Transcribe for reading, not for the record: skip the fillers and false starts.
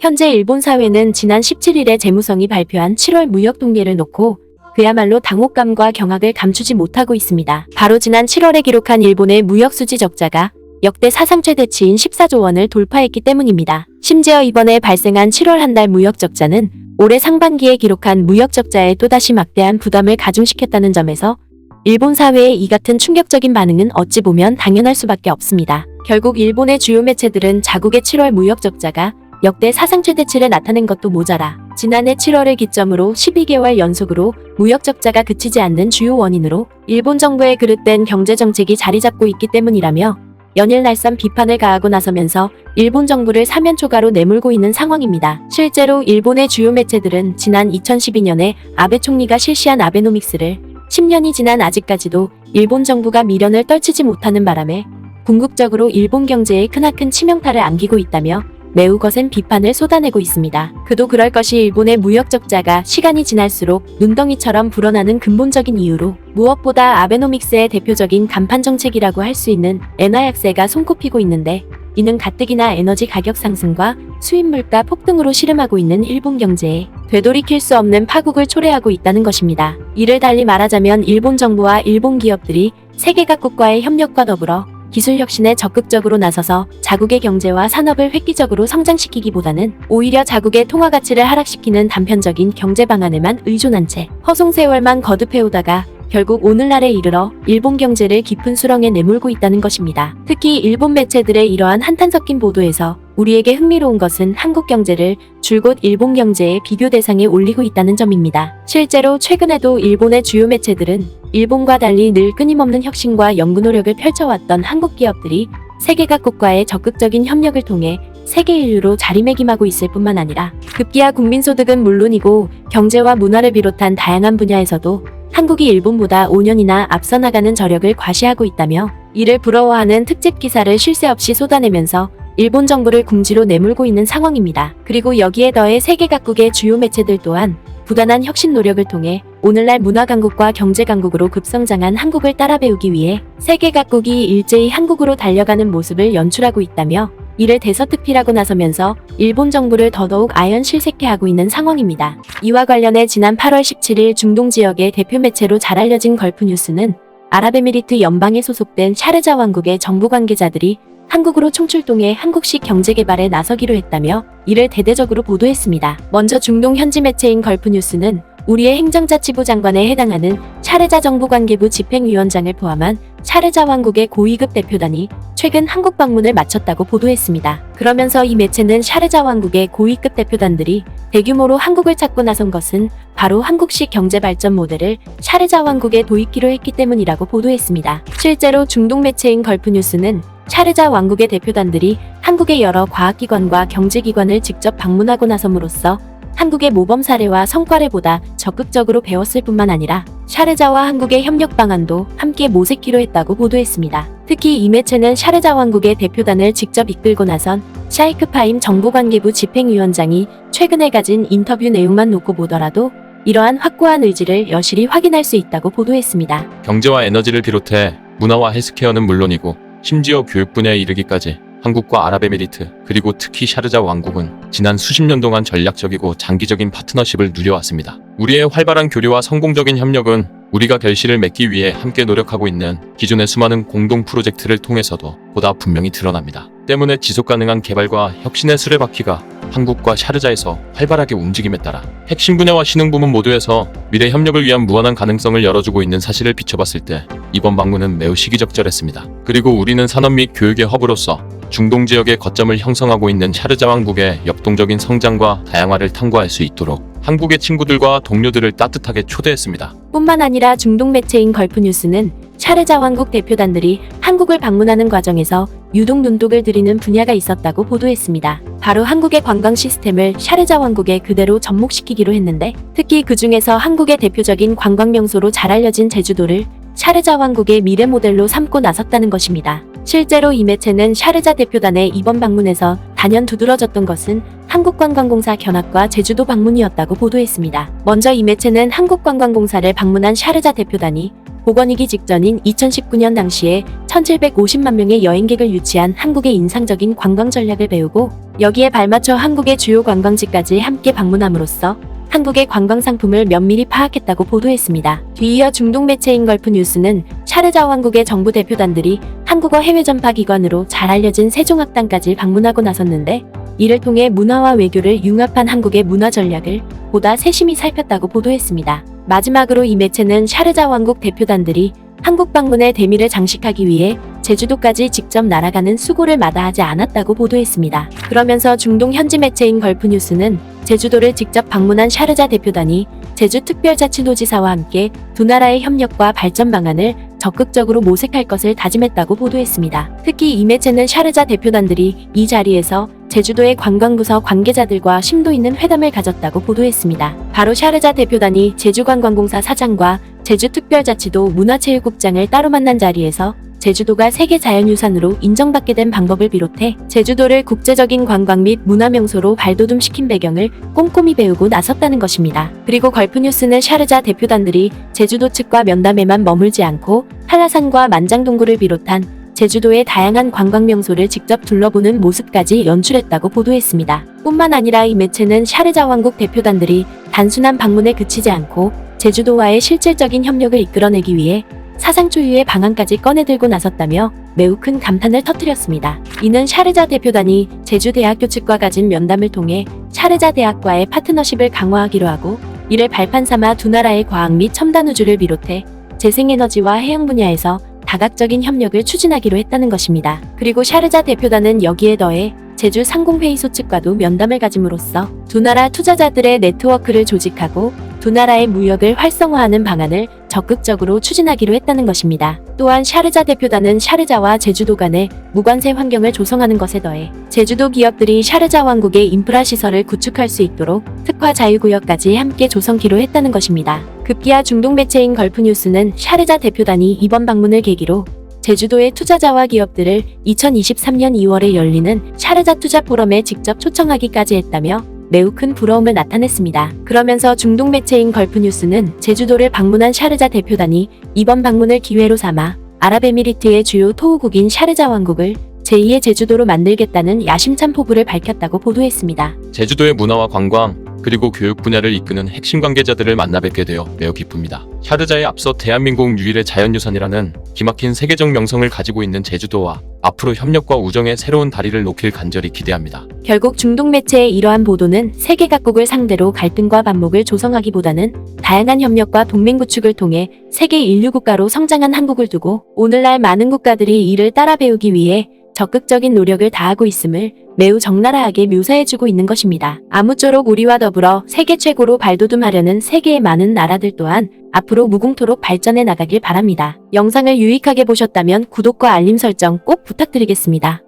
현재 일본 사회는 지난 17일에 재무성이 발표한 7월 무역 통계를 놓고 그야말로 당혹감과 경악을 감추지 못하고 있습니다. 바로 지난 7월에 기록한 일본의 무역 수지 적자가 역대 사상 최대치인 14조 원을 돌파했기 때문입니다. 심지어 이번에 발생한 7월 한 달 무역 적자는 올해 상반기에 기록한 무역 적자에 또다시 막대한 부담을 가중시켰다는 점에서 일본 사회의 이 같은 충격적인 반응은 어찌 보면 당연할 수밖에 없습니다. 결국 일본의 주요 매체들은 자국의 7월 무역 적자가 역대 사상 최대치를 나타낸 것도 모자라 지난해 7월을 기점으로 12개월 연속으로 무역 적자가 그치지 않는 주요 원인으로 일본 정부의 그릇된 경제 정책이 자리 잡고 있기 때문이라며 연일 날선 비판을 가하고 나서면서 일본 정부를 사면초가로 내몰고 있는 상황입니다. 실제로 일본의 주요 매체들은 지난 2012년에 아베 총리가 실시한 아베노믹스를 10년이 지난 아직까지도 일본 정부가 미련을 떨치지 못하는 바람에 궁극적으로 일본 경제에 크나큰 치명타를 안기고 있다며 매우 거센 비판을 쏟아내고 있습니다. 그도 그럴 것이 일본의 무역 적자가 시간이 지날수록 눈덩이처럼 불어나는 근본적인 이유로 무엇보다 아베노믹스의 대표적인 간판 정책이라고 할 수 있는 엔화 약세가 손꼽히고 있는데 이는 가뜩이나 에너지 가격 상승과 수입 물가 폭등으로 씨름하고 있는 일본 경제에 되돌이킬 수 없는 파국을 초래하고 있다는 것입니다. 이를 달리 말하자면 일본 정부와 일본 기업들이 세계 각국과의 협력과 더불어 기술 혁신에 적극적으로 나서서 자국의 경제와 산업을 획기적으로 성장시키기보다는 오히려 자국의 통화 가치를 하락시키는 단편적인 경제 방안에만 의존한 채 허송세월만 거듭해오다가 결국 오늘날에 이르러 일본 경제를 깊은 수렁에 내몰고 있다는 것입니다. 특히 일본 매체들의 이러한 한탄 섞인 보도에서 우리에게 흥미로운 것은 한국 경제를 줄곧 일본 경제의 비교 대상에 올리고 있다는 점입니다. 실제로 최근에도 일본의 주요 매체들은 일본과 달리 늘 끊임없는 혁신과 연구 노력을 펼쳐왔던 한국 기업들이 세계 각국과의 적극적인 협력을 통해 세계 인류로 자리매김하고 있을 뿐만 아니라 급기야 국민소득은 물론이고 경제와 문화를 비롯한 다양한 분야에서도 한국이 일본보다 5년이나 앞서 나가는 저력을 과시하고 있다며 이를 부러워하는 특집 기사를 쉴 새 없이 쏟아내면서 일본 정부를 궁지로 내몰고 있는 상황입니다. 그리고 여기에 더해 세계 각국의 주요 매체들 또한 부단한 혁신 노력을 통해 오늘날 문화 강국과 경제 강국으로 급성장한 한국을 따라 배우기 위해 세계 각국이 일제히 한국으로 달려가는 모습을 연출하고 있다며 이를 대서특필하고 나서면서 일본 정부를 더더욱 아연실색해하고 있는 상황입니다. 이와 관련해 지난 8월 17일 중동 지역의 대표 매체로 잘 알려진 걸프뉴스는 아랍에미리트 연방에 소속된 샤르자 왕국의 정부 관계자들이 한국으로 총출동해 한국식 경제개발에 나서기로 했다며 이를 대대적으로 보도했습니다. 먼저 중동 현지 매체인 걸프뉴스는 우리의 행정자치부 장관에 해당하는 샤르자 정부관계부 집행위원장을 포함한 샤르자 왕국의 고위급 대표단이 최근 한국 방문을 마쳤다고 보도했습니다. 그러면서 이 매체는 샤르자 왕국의 고위급 대표단들이 대규모로 한국을 찾고 나선 것은 바로 한국식 경제발전 모델을 샤르자 왕국에 도입키로 했기 때문이라고 보도했습니다. 실제로 중동 매체인 걸프뉴스는 샤르자 왕국의 대표단들이 한국의 여러 과학기관과 경제기관을 직접 방문하고 나섬으로써 한국의 모범 사례와 성과를 보다 적극적으로 배웠을 뿐만 아니라 샤르자와 한국의 협력 방안도 함께 모색키로 했다고 보도했습니다. 특히 이 매체는 샤르자 왕국의 대표단을 직접 이끌고 나선 샤이크 파임 정보관계부 집행위원장이 최근에 가진 인터뷰 내용만 놓고 보더라도 이러한 확고한 의지를 여실히 확인할 수 있다고 보도했습니다. 경제와 에너지를 비롯해 문화와 헬스케어는 물론이고 심지어 교육 분야에 이르기까지 한국과 아랍에미리트 그리고 특히 샤르자 왕국은 지난 수십 년 동안 전략적이고 장기적인 파트너십을 누려왔습니다. 우리의 활발한 교류와 성공적인 협력은 우리가 결실을 맺기 위해 함께 노력하고 있는 기존의 수많은 공동 프로젝트를 통해서도 보다 분명히 드러납니다. 때문에 지속가능한 개발과 혁신의 수레바퀴가 한국과 샤르자에서 활발하게 움직임에 따라 핵심 분야와 신흥부문 모두에서 미래 협력을 위한 무한한 가능성을 열어주고 있는 사실을 비춰봤을 때 이번 방문은 매우 시기적절했습니다. 그리고 우리는 산업 및 교육의 허브로서 중동 지역의 거점을 형성하고 있는 샤르자 왕국의 역동적인 성장과 다양화를 탐구할 수 있도록 한국의 친구들과 동료들을 따뜻하게 초대했습니다. 뿐만 아니라 중동 매체인 걸프뉴스는 샤르자 왕국 대표단들이 한국을 방문하는 과정에서 유독 눈독을 들이는 분야가 있었다고 보도했습니다. 바로 한국의 관광 시스템을 샤르자 왕국에 그대로 접목시키기로 했는데 특히 그 중에서 한국의 대표적인 관광 명소로 잘 알려진 제주도를 샤르자 왕국의 미래 모델로 삼고 나섰다는 것입니다. 실제로 이 매체는 샤르자 대표단의 이번 방문에서 단연 두드러졌던 것은 한국관광공사 견학과 제주도 방문이었다고 보도했습니다. 먼저 이 매체는 한국관광공사를 방문한 샤르자 대표단이 복원이기 직전인 2019년 당시에 1750만 명의 여행객을 유치한 한국의 인상적인 관광 전략을 배우고 여기에 발맞춰 한국의 주요 관광지까지 함께 방문함으로써 한국의 관광 상품을 면밀히 파악했다고 보도했습니다. 뒤이어 중동 매체인 걸프뉴스는 샤르자 왕국의 정부 대표단들이 한국어 해외 전파 기관으로 잘 알려진 세종학당까지 방문하고 나섰는데, 이를 통해 문화와 외교를 융합한 한국의 문화 전략을 보다 세심히 살폈다고 보도했습니다. 마지막으로 이 매체는 샤르자 왕국 대표단들이 한국 방문의 대미를 장식하기 위해 제주도까지 직접 날아가는 수고를 마다하지 않았다고 보도했습니다. 그러면서 중동 현지 매체인 걸프뉴스는 제주도를 직접 방문한 샤르자 대표단이 제주특별자치도지사와 함께 두 나라의 협력과 발전 방안을 적극적으로 모색할 것을 다짐했다고 보도했습니다. 특히 이 매체는 샤르자 대표단들이 이 자리에서 제주도의 관광부서 관계자들과 심도 있는 회담을 가졌다고 보도했습니다. 바로 샤르자 대표단이 제주관광공사 사장과 제주특별자치도 문화체육국장을 따로 만난 자리에서 제주도가 세계자연유산으로 인정받게 된 방법을 비롯해 제주도를 국제적인 관광 및 문화명소로 발돋움시킨 배경을 꼼꼼히 배우고 나섰다는 것입니다. 그리고 걸프뉴스는 샤르자 대표단들이 제주도 측과 면담에만 머물지 않고 한라산과 만장동굴을 비롯한 제주도의 다양한 관광명소를 직접 둘러보는 모습까지 연출했다고 보도했습니다. 뿐만 아니라 이 매체는 샤르자 왕국 대표단들이 단순한 방문에 그치지 않고 제주도와의 실질적인 협력을 이끌어내기 위해 사상 초유의 방안까지 꺼내들고 나섰다며 매우 큰 감탄을 터뜨렸습니다. 이는 샤르자 대표단이 제주대학교 측과 가진 면담을 통해 샤르자 대학과의 파트너십을 강화하기로 하고, 이를 발판 삼아 두 나라의 과학 및 첨단 우주를 비롯해 재생에너지와 해양 분야에서 다각적인 협력을 추진하기로 했다는 것입니다. 그리고 샤르자 대표단은 여기에 더해 제주 상공회의소 측과도 면담을 가짐으로써 두 나라 투자자들의 네트워크를 조직하고 두 나라의 무역을 활성화하는 방안을 적극적으로 추진하기로 했다는 것입니다. 또한 샤르자 대표단은 샤르자와 제주도 간의 무관세 환경을 조성하는 것에 더해 제주도 기업들이 샤르자 왕국의 인프라 시설을 구축할 수 있도록 특화 자유구역까지 함께 조성키로 했다는 것입니다. 급기야 중동 매체인 걸프뉴스는 샤르자 대표단이 이번 방문을 계기로 제주도의 투자자와 기업들을 2023년 2월에 열리는 샤르자 투자 포럼에 직접 초청하기까지 했다며 매우 큰 부러움을 나타냈습니다. 그러면서 중동 매체인 걸프뉴스는 제주도를 방문한 샤르자 대표단이 이번 방문을 기회로 삼아 아랍에미리트의 주요 토호국인 샤르자 왕국을 제2의 제주도로 만들겠다는 야심찬 포부를 밝혔다고 보도했습니다. 제주도의 문화와 관광, 그리고 교육 분야를 이끄는 핵심 관계자들을 만나 뵙게 되어 매우 기쁩니다. 샤르자에 앞서 대한민국 유일의 자연유산이라는 기막힌 세계적 명성을 가지고 있는 제주도와 앞으로 협력과 우정의 새로운 다리를 놓길 간절히 기대합니다. 결국 중동 매체의 이러한 보도는 세계 각국을 상대로 갈등과 반목을 조성하기보다는 다양한 협력과 동맹 구축을 통해 세계 인류 국가로 성장한 한국을 두고 오늘날 많은 국가들이 이를 따라 배우기 위해 적극적인 노력을 다하고 있음을 매우 적나라하게 묘사해주고 있는 것입니다. 아무쪼록 우리와 더불어 세계 최고로 발돋움하려는 세계의 많은 나라들 또한 앞으로 무궁토록 발전해 나가길 바랍니다. 영상을 유익하게 보셨다면 구독과 알림 설정 꼭 부탁드리겠습니다.